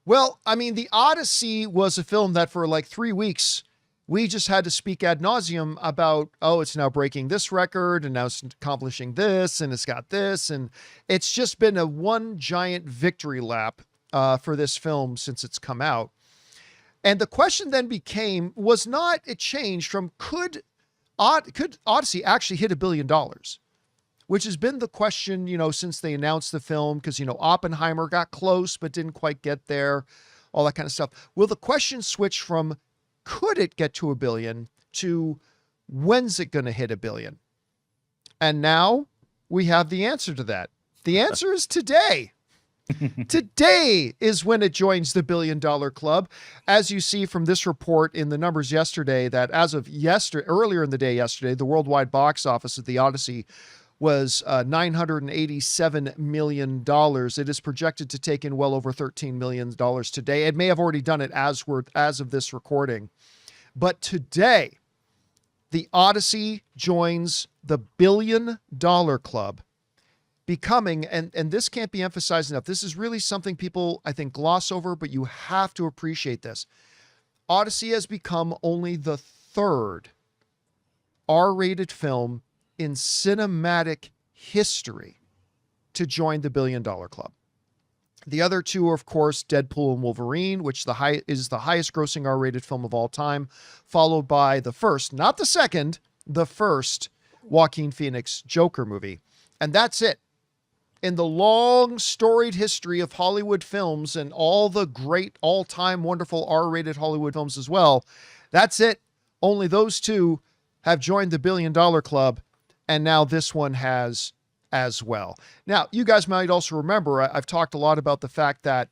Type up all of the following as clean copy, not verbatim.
Well, I mean, the Odyssey was a film that for like 3 weeks, we just had to speak ad nauseum about, oh, it's now breaking this record and now it's accomplishing this and it's got this. And it's just been a one giant victory lap for this film since it's come out. And the question then became, was not, it changed from could Odyssey actually hit $1 billion? Which has been the question, since they announced the film, because, Oppenheimer got close, but didn't quite get there, all that kind of stuff. Will the question switch from could it get to $1 billion to when's it going to hit $1 billion? And now we have the answer to that. The answer is today. Today is when it joins the $1 billion club. As you see from this report in the numbers yesterday, that as of earlier in the day yesterday, the worldwide box office of the Odyssey was $987 million. It is projected to take in well over $13 million today. It may have already done it as of this recording. But today, the Odyssey joins the $1 billion club, becoming, and this can't be emphasized enough, this is really something people, I think, gloss over, but you have to appreciate this. Odyssey has become only the third R-rated film in cinematic history to join the $1 billion club. The other two are, of course, Deadpool and Wolverine, which is the highest grossing R-rated film of all time, followed by the first, not the second, the first Joaquin Phoenix Joker movie. And that's it. In the long storied history of Hollywood films and all the great all-time wonderful R-rated Hollywood films as well, that's it. Only those two have joined the $1 billion club. And now this one has as well. Now, you guys might also remember, I've talked a lot about the fact that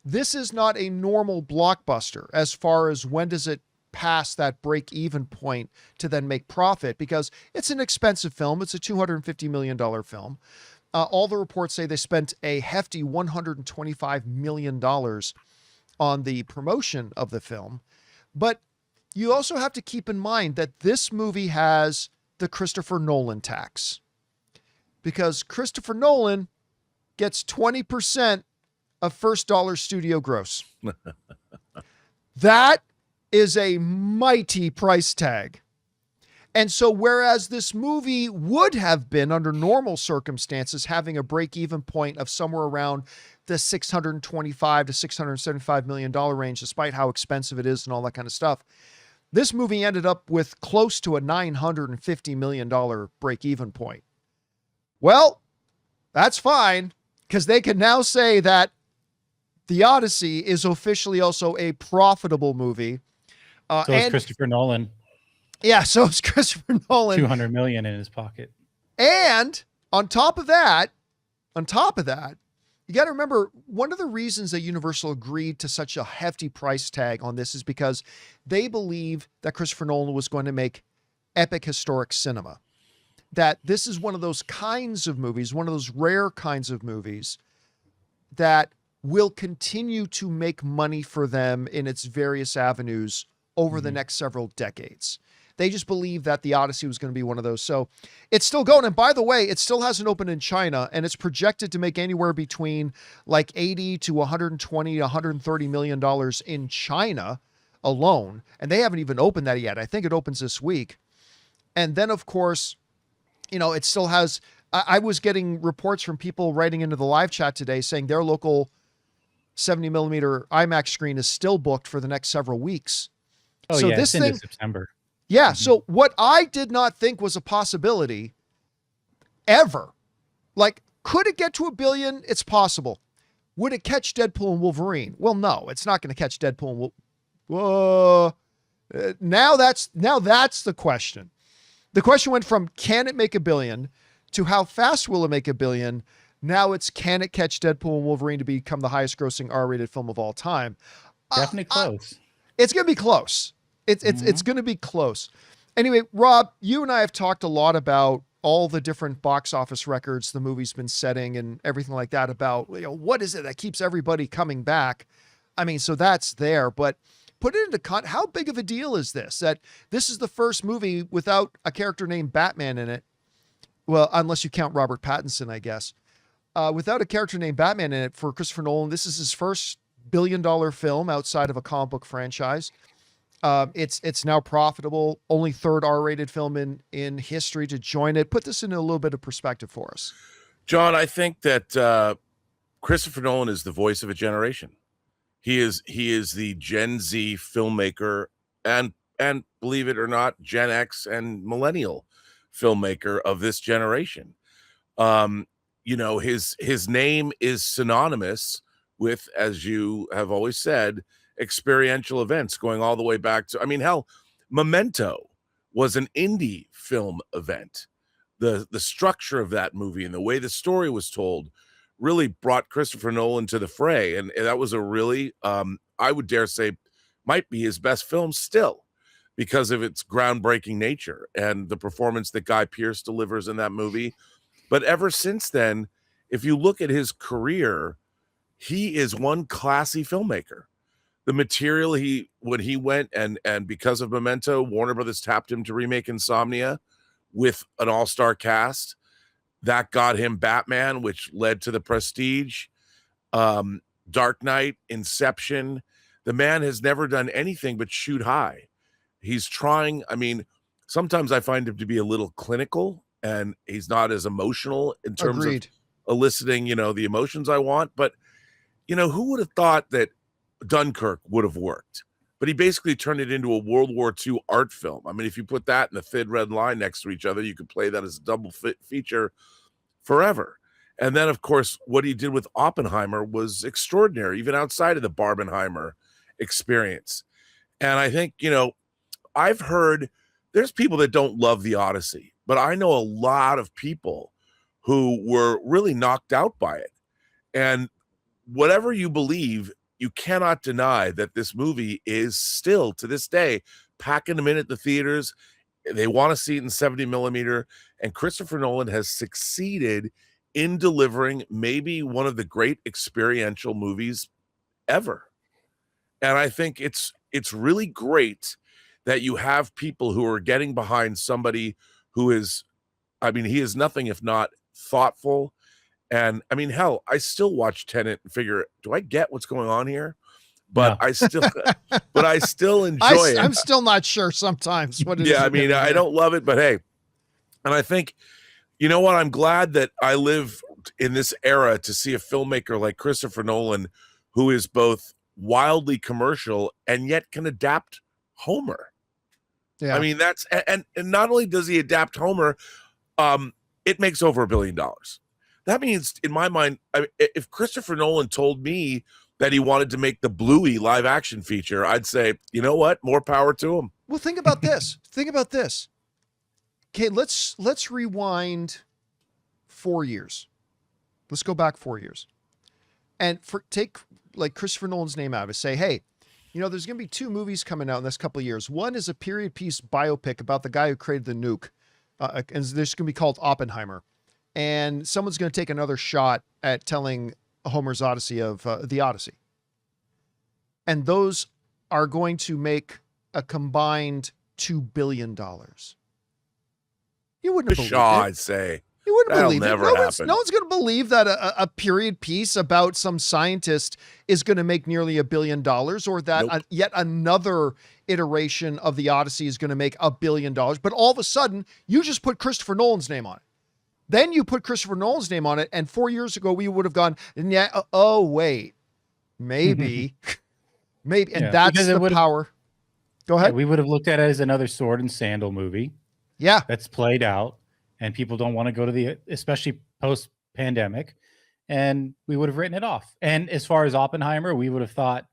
this is not a normal blockbuster as far as when does it pass that break-even point to then make profit, because it's an expensive film. It's a $250 million film. All the reports say they spent a hefty $125 million on the promotion of the film. But you also have to keep in mind that this movie has the Christopher Nolan tax, because Christopher Nolan gets 20% of first dollar studio gross. That is a mighty price tag. And so whereas this movie would have been, under normal circumstances, having a break-even point of somewhere around the $625 to $675 million range, despite how expensive it is and all that kind of stuff, this movie ended up with close to a $950 million break-even point. Well, that's fine, because they can now say that The Odyssey is officially also a profitable movie. So is Christopher Nolan. Yeah, so is Christopher Nolan. $200 million in his pocket. And on top of that, you got to remember, one of the reasons that Universal agreed to such a hefty price tag on this is because they believe that Christopher Nolan was going to make epic historic cinema. That this is one of those kinds of movies, one of those rare kinds of movies that will continue to make money for them in its various avenues over the next several decades. They just believe that The Odyssey was going to be one of those. So it's still going. And by the way, it still hasn't opened in China, and it's projected to make anywhere between like 80 to 120 to 130 million dollars in China alone. And they haven't even opened that yet. I think it opens this week. And then, of course, it still has, I was getting reports from people writing into the live chat today saying their local 70 millimeter IMAX screen is still booked for the next several weeks. Oh, so yeah, this it's thing, into September. Yeah. So what I did not think was a possibility ever, like, could it get to $1 billion? It's possible. Would it catch Deadpool and Wolverine? Well, no, it's not going to catch Deadpool and Wolverine. Now that's the question. The question went from can it make $1 billion to how fast will it make $1 billion? Now it's can it catch Deadpool and Wolverine to become the highest grossing R-rated film of all time? Definitely close. It's going to be close. It's going to be close. Anyway, Rob, you and I have talked a lot about all the different box office records the movie's been setting and everything like that, about what is it that keeps everybody coming back? I mean, so that's there, but put it into how big of a deal is this? That this is the first movie without a character named Batman in it. Well, unless you count Robert Pattinson, I guess. Without a character named Batman in it for Christopher Nolan, this is his first billion-dollar film outside of a comic book franchise. It's now profitable. Only third R-rated film in history to join it. Put this in a little bit of perspective for us. John, I think that Christopher Nolan is the voice of a generation. He is the Gen Z filmmaker and believe it or not, Gen X and millennial filmmaker of this generation. You know, his name is synonymous with, as you have always said, experiential events going all the way back to, I mean, hell, Memento was an indie film event. The structure of that movie and the way the story was told really brought Christopher Nolan to the fray. And that was a really, I would dare say, might be his best film still because of its groundbreaking nature and the performance that Guy Pearce delivers in that movie. But ever since then, if you look at his career, he is one classy filmmaker. The material when he went and because of Memento, Warner Brothers tapped him to remake Insomnia with an all-star cast. That got him Batman, which led to The Prestige, Dark Knight, Inception. The man has never done anything but shoot high. He's trying, I mean, sometimes I find him to be a little clinical and he's not as emotional in terms of eliciting, you know, the emotions I want. But, you know, who would have thought that Dunkirk would have worked? But he basically turned it into a World War II art film. I mean, if you put that and The Thin Red Line next to each other, you could play that as a double feature forever. And then, of course, what he did with Oppenheimer was extraordinary, even outside of the Barbenheimer experience. And I think, you know, I've heard there's people that don't love the Odyssey, but I know a lot of people who were really knocked out by it. And whatever you believe, you cannot deny that this movie is still, to this day, packing them in at the theaters. They want to see it in 70 millimeter. And Christopher Nolan has succeeded in delivering maybe one of the great experiential movies ever. And I think it's really great that you have people who are getting behind somebody who is, I mean, he is nothing if not thoughtful. And I mean, hell, I still watch Tenet and figure, do I get what's going on here? But no. I still enjoy it. I'm still not sure sometimes what it is. Yeah, I mean, I don't love it, but hey, and I think, you know what? I'm glad that I live in this era to see a filmmaker like Christopher Nolan, who is both wildly commercial and yet can adapt Homer. Yeah. I mean, that's, and not only does he adapt Homer, it makes over $1 billion. That means, in my mind, if Christopher Nolan told me that he wanted to make the Bluey live action feature, I'd say, you know what? More power to him. Well, think about this. Think about this. Okay, let's rewind 4 years. Let's go back 4 years. And take like Christopher Nolan's name out of it. Say, hey, you know, there's going to be 2 movies coming out in this couple of years. One is a period piece biopic about the guy who created the nuke. And this is going to be called Oppenheimer. And someone's going to take another shot at telling Homer's Odyssey of the Odyssey. And those are going to make a combined $2 billion. You wouldn't believe it. I'd say. You wouldn't believe it. No one's going to believe that a period piece about some scientist is going to make nearly $1 billion, or that yet another iteration of the Odyssey is going to make $1 billion. But all of a sudden, you just put Christopher Nolan's name on it. Then you put Christopher Nolan's name on it, and 4 years ago we would have gone, yeah, oh wait, maybe, maybe, and that's the power. Go ahead. Yeah, we would have looked at it as another sword and sandal movie. Yeah, that's played out, and people don't want to go to the, especially post-pandemic, and we would have written it off. And as far as Oppenheimer, we would have thought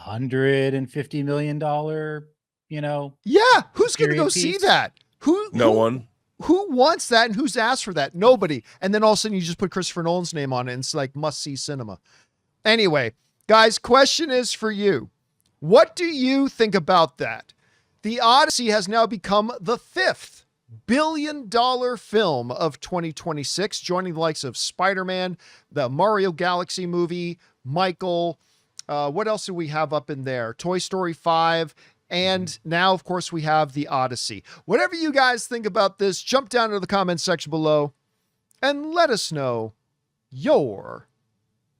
$150 million, you know. Yeah, who's going to go see that? No one. Who wants that and who's asked for that? Nobody. And then all of a sudden you just put Christopher Nolan's name on it and it's like must-see cinema. Anyway, guys, question is for you. What do you think about that? The Odyssey has now become the 5th billion-dollar film of 2026, joining the likes of Spider-Man, the Mario Galaxy movie, Michael. What else do we have up in there? Toy Story 5. And now, of course, we have the Odyssey. Whatever you guys think about this, jump down into the comments section below and let us know your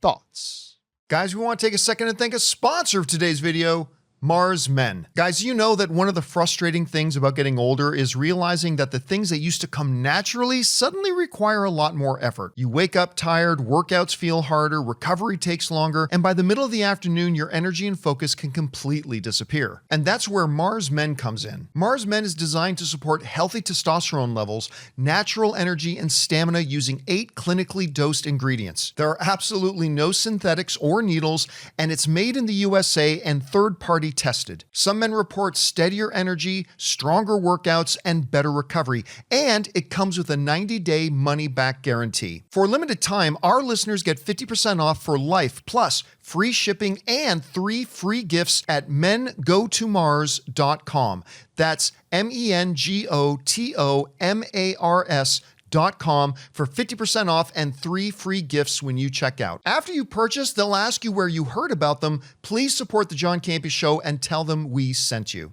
thoughts. Guys, we want to take a second and thank a sponsor of today's video, Mars Men. Guys, you know that one of the frustrating things about getting older is realizing that the things that used to come naturally suddenly require a lot more effort. You wake up tired, workouts feel harder, recovery takes longer, and by the middle of the afternoon, your energy and focus can completely disappear. And that's where Mars Men comes in. Mars Men is designed to support healthy testosterone levels, natural energy, and stamina using 8 clinically dosed ingredients. There are absolutely no synthetics or needles, and it's made in the USA and third-party tested. Some men report steadier energy, stronger workouts, and better recovery, and it comes with a 90-day money-back guarantee. For a limited time, our listeners get 50% off for life, plus free shipping and 3 free gifts at mengotomars.com. That's mengotomars.com for 50% off and 3 free gifts when you check out. After you purchase, they'll ask you where you heard about them. Please support the John Campea Show and tell them we sent you.